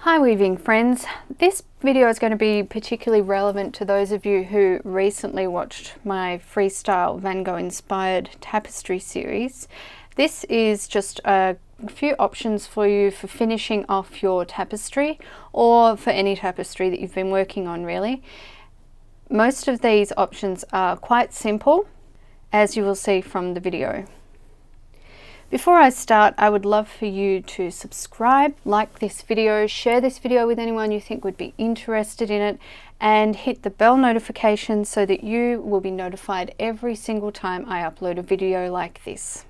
Hi weaving friends, this video is going to be particularly relevant to those of you who recently watched my freestyle Van Gogh Inspired Tapestry series. This is just a few options for you for finishing off your tapestry or for any tapestry that you've been working on really. Most of these options are quite simple, as you will see from the video. Before I start, I would love for you to subscribe, like this video, share this video with anyone you think would be interested in it, and hit the bell notification so that you will be notified every single time I upload a video like this.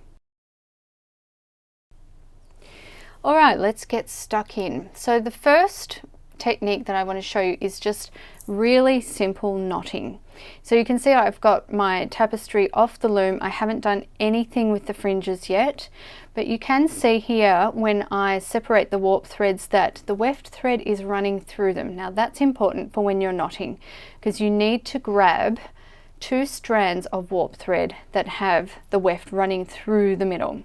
Alright, let's get stuck in. So the first technique that I want to show you is just really simple knotting. So you can see I've got my tapestry off the loom. I haven't done anything with the fringes yet, but you can see here when I separate the warp threads that the weft thread is running through them. Now that's important for when you're knotting, because you need to grab two strands of warp thread that have the weft running through the middle.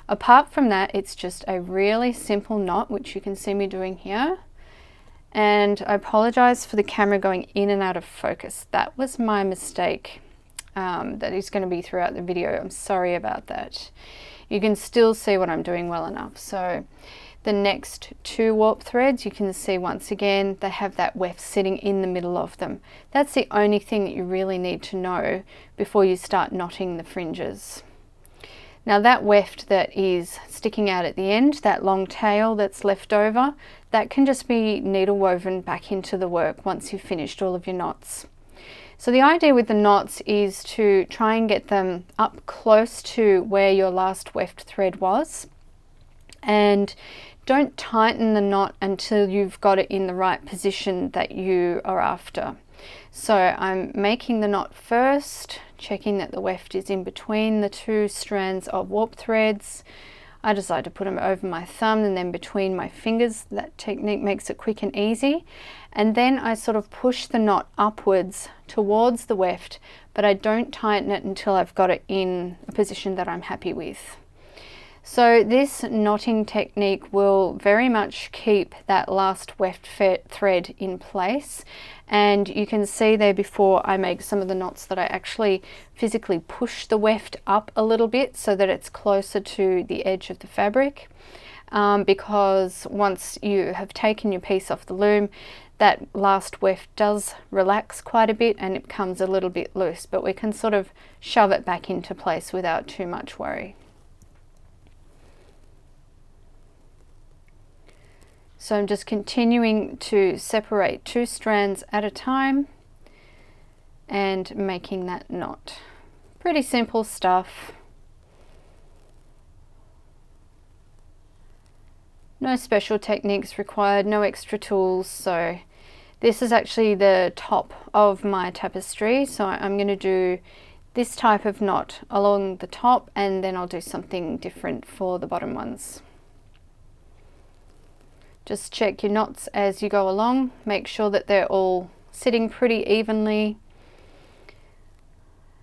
Apart from that, it's just a really simple knot, which you can see me doing here. And I apologize for the camera going in and out of focus. That was my mistake. That is going to be throughout the video. I'm sorry about that. You can still see what I'm doing well enough. So the next two warp threads, you can see once again, they have that weft sitting in the middle of them. That's the only thing that you really need to know before you start knotting the fringes. Now that weft that is sticking out at the end, that long tail that's left over, that can just be needle woven back into the work once you've finished all of your knots. So the idea with the knots is to try and get them up close to where your last weft thread was, and don't tighten the knot until you've got it in the right position that you are after. So I'm making the knot first, checking that the weft is in between the two strands of warp threads. I decide to put them over my thumb and then between my fingers. That technique makes it quick and easy. And then I sort of push the knot upwards towards the weft, but I don't tighten it until I've got it in a position that I'm happy with. So this knotting technique will very much keep that last weft thread in place, and you can see there before I make some of the knots that I actually physically push the weft up a little bit so that it's closer to the edge of the fabric, because once you have taken your piece off the loom, that last weft does relax quite a bit and it becomes a little bit loose, but we can sort of shove it back into place without too much worry. So I'm just continuing to separate two strands at a time and making that knot. Pretty simple stuff. No special techniques required, no extra tools. So this is actually the top of my tapestry. So I'm going to do this type of knot along the top, and then I'll do something different for the bottom ones. Just check your knots as you go along. Make sure that they're all sitting pretty evenly.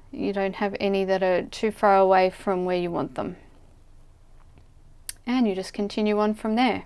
You don't have any that are too far away from where you want them. And you just continue on from there.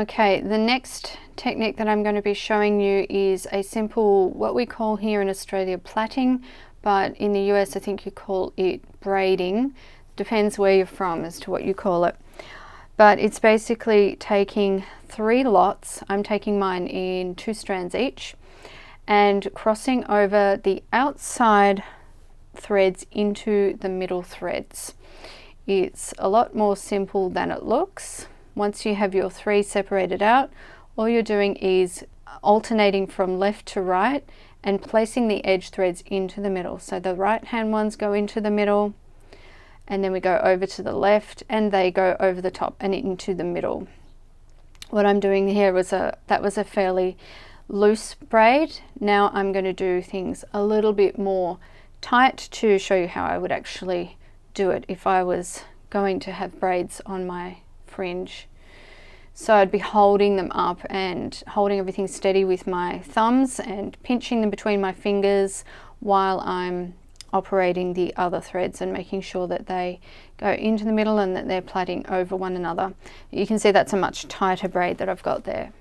Okay, the next technique that I'm going to be showing you is a simple, what we call here in Australia plaiting, but in the US I think you call it braiding. Depends where you're from as to what you call it. But it's basically taking 3 lots, I'm taking mine in 2 strands each, and crossing over the outside threads into the middle threads. It's a lot more simple than it looks. Once you have your 3 separated out, all you're doing is alternating from left to right and placing the edge threads into the middle. So the right hand ones go into the middle, and then we go over to the left and they go over the top and into the middle. What I'm doing here was that was a fairly loose braid. Now I'm going to do things a little bit more tight to show you how I would actually do it if I was going to have braids on my fringe. So I'd be holding them up and holding everything steady with my thumbs and pinching them between my fingers while I'm operating the other threads and making sure that they go into the middle and that they're plaiting over one another. You can see that's a much tighter braid that I've got there.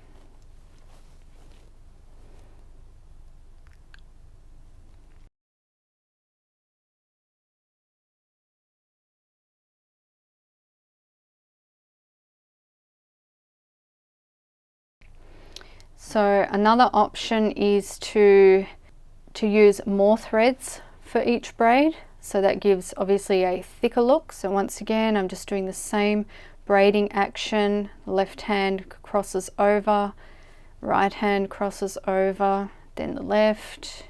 So another option is to use more threads for each braid. So that gives obviously a thicker look. So once again, I'm just doing the same braiding action. Left hand crosses over, right hand crosses over, then the left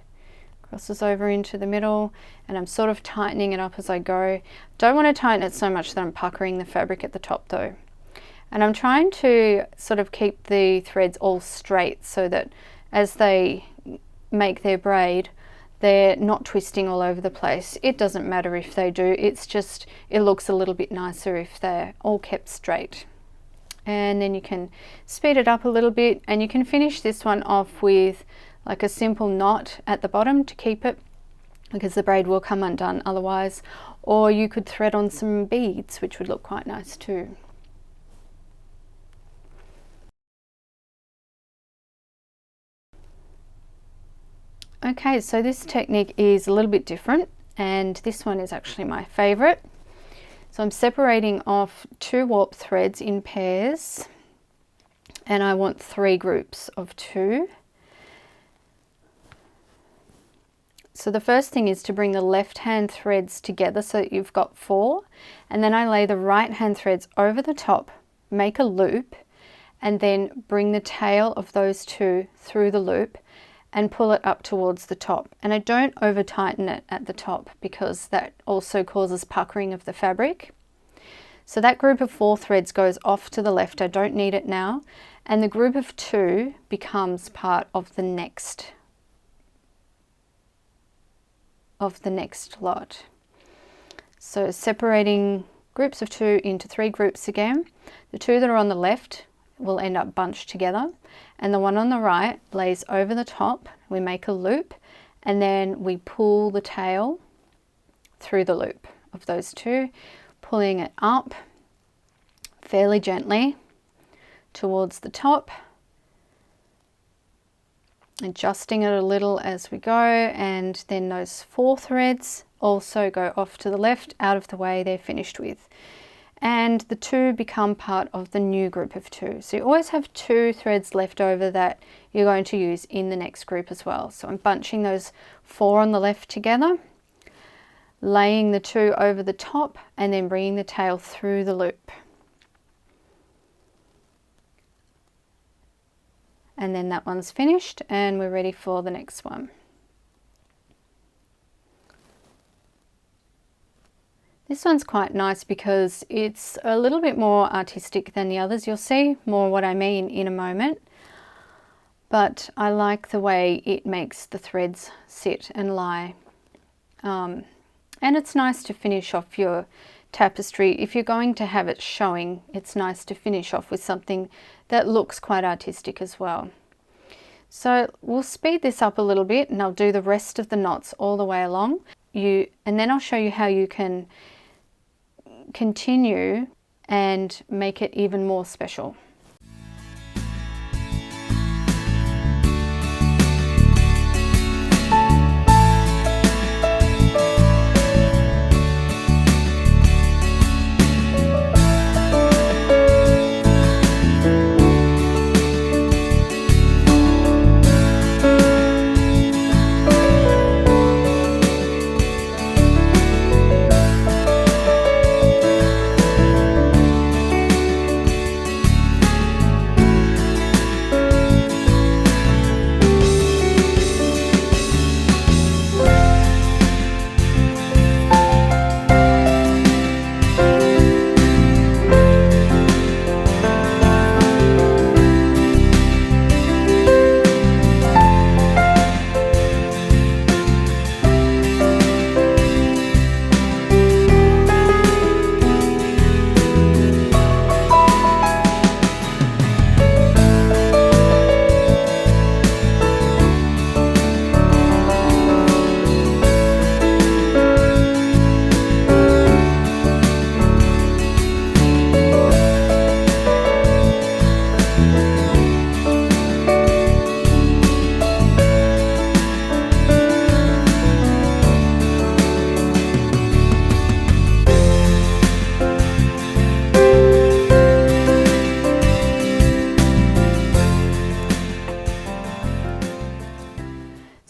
crosses over into the middle, and I'm sort of tightening it up as I go. Don't want to tighten it so much that I'm puckering the fabric at the top though. And I'm trying to sort of keep the threads all straight so that as they make their braid, they're not twisting all over the place. It doesn't matter if they do, it's just, it looks a little bit nicer if they're all kept straight. And then you can speed it up a little bit, and you can finish this one off with like a simple knot at the bottom to keep it, because the braid will come undone otherwise. Or you could thread on some beads, which would look quite nice too. Okay, so this technique is a little bit different, and this one is actually my favorite. So I'm separating off 2 warp threads in pairs, and I want 3 groups of 2. So the first thing is to bring the left hand threads together so that you've got 4, and then I lay the right hand threads over the top, make a loop, and then bring the tail of those 2 through the loop and pull it up towards the top. And I don't over tighten it at the top because that also causes puckering of the fabric. So that group of 4 threads goes off to the left. I don't need it now. And the group of 2 becomes part of the next lot. So separating groups of 2 into 3 groups again. The 2 that are on the left will end up bunched together, and the one on the right lays over the top. We make a loop, and then we pull the tail through the loop of those 2, pulling it up fairly gently towards the top, adjusting it a little as we go, and then those 4 threads also go off to the left, out of the way, they're finished with. And the 2 become part of the new group of 2. So you always have 2 threads left over that you're going to use in the next group as well. So I'm bunching those 4 on the left together, laying the 2 over the top, and then bringing the tail through the loop. And then that one's finished, and we're ready for the next one. This one's quite nice because it's a little bit more artistic than the others. You'll see more what I mean in a moment. But I like the way it makes the threads sit and lie. And it's nice to finish off your tapestry. If you're going to have it showing, it's nice to finish off with something that looks quite artistic as well. So we'll speed this up a little bit, and I'll do the rest of the knots all the way along. And then I'll show you how you can continue and make it even more special.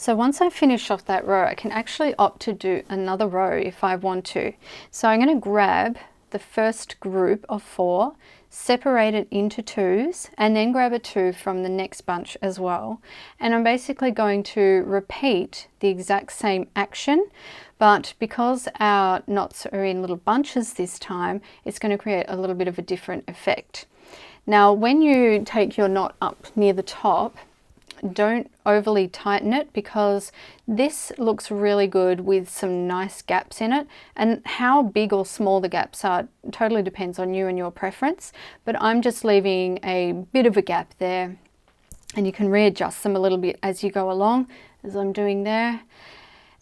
So once I finish off that row, I can actually opt to do another row if I want to. So I'm going to grab the first group of 4, separate it into 2s, and then grab a 2 from the next bunch as well. And I'm basically going to repeat the exact same action, but because our knots are in little bunches this time, it's going to create a little bit of a different effect. Now, when you take your knot up near the top, don't overly tighten it, because this looks really good with some nice gaps in it, and how big or small the gaps are totally depends on you and your preference, but I'm just leaving a bit of a gap there, and you can readjust them a little bit as you go along, as I'm doing there.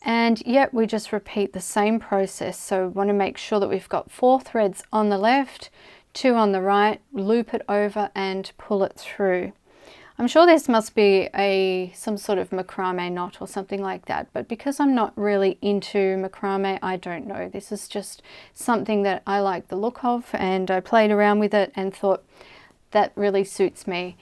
And yet we just repeat the same process. So we want to make sure that we've got 4 threads on the left, 2 on the right, loop it over and pull it through. I'm sure this must be some sort of macrame knot or something like that, but because I'm not really into macrame, I don't know. This is just something that I like the look of, and I played around with it and thought that really suits me.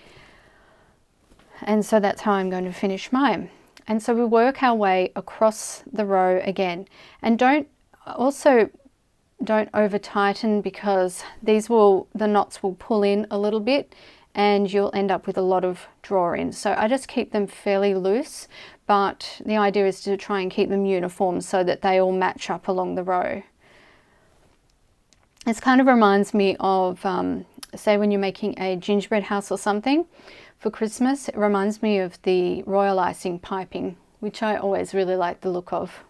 And so that's how I'm going to finish mine. And so we work our way across the row again, and don't over tighten, because the knots will pull in a little bit and you'll end up with a lot of draw-ins. So I just keep them fairly loose, but the idea is to try and keep them uniform so that they all match up along the row. This kind of reminds me of, say when you're making a gingerbread house or something for Christmas, it reminds me of the royal icing piping, which I always really like the look of.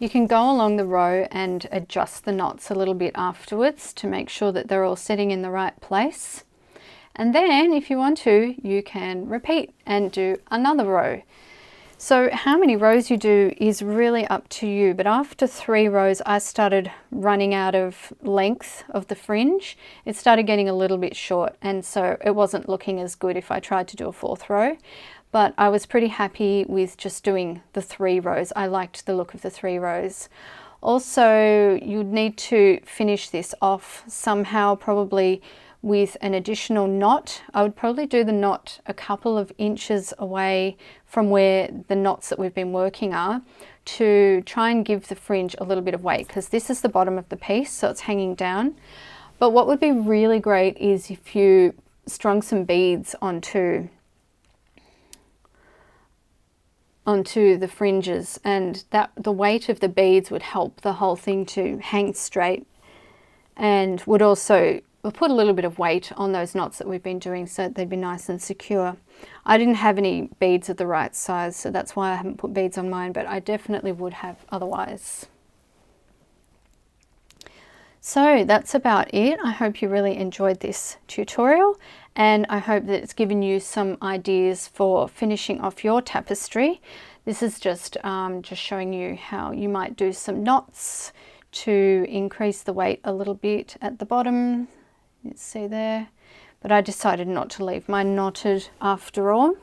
You can go along the row and adjust the knots a little bit afterwards to make sure that they're all sitting in the right place. And then if you want to, you can repeat and do another row. So how many rows you do is really up to you, but after 3 rows I started running out of length of the fringe. It started getting a little bit short, and so it wasn't looking as good if I tried to do a 4th row. But I was pretty happy with just doing the 3 rows. I liked the look of the 3 rows. Also, you'd need to finish this off somehow, probably with an additional knot. I would probably do the knot a couple of inches away from where the knots that we've been working are, to try and give the fringe a little bit of weight, because this is the bottom of the piece, so it's hanging down. But what would be really great is if you strung some beads onto the fringes, and that the weight of the beads would help the whole thing to hang straight, and would also put a little bit of weight on those knots that we've been doing so that they'd be nice and secure. I didn't have any beads of the right size, so that's why I haven't put beads on mine, but I definitely would have otherwise. So that's about it. I hope you really enjoyed this tutorial, and I hope that it's given you some ideas for finishing off your tapestry. This is just showing you how you might do some knots to increase the weight a little bit at the bottom. You see there, but I decided not to leave mine knotted after all.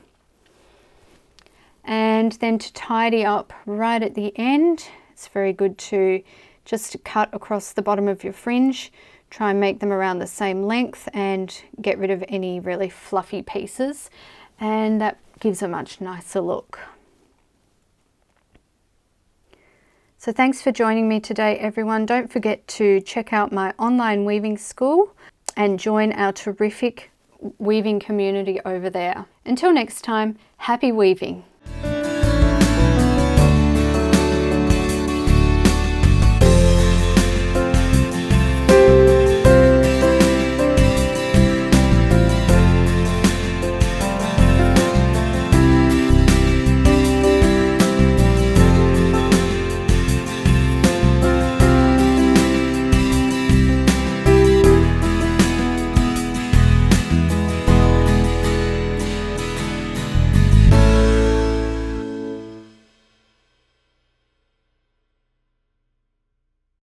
And then to tidy up right at the end, it's very good to just cut across the bottom of your fringe, try and make them around the same length and get rid of any really fluffy pieces, and that gives a much nicer look. So thanks for joining me today, everyone. Don't forget to check out my online weaving school and join our terrific weaving community over there. Until next time, happy weaving.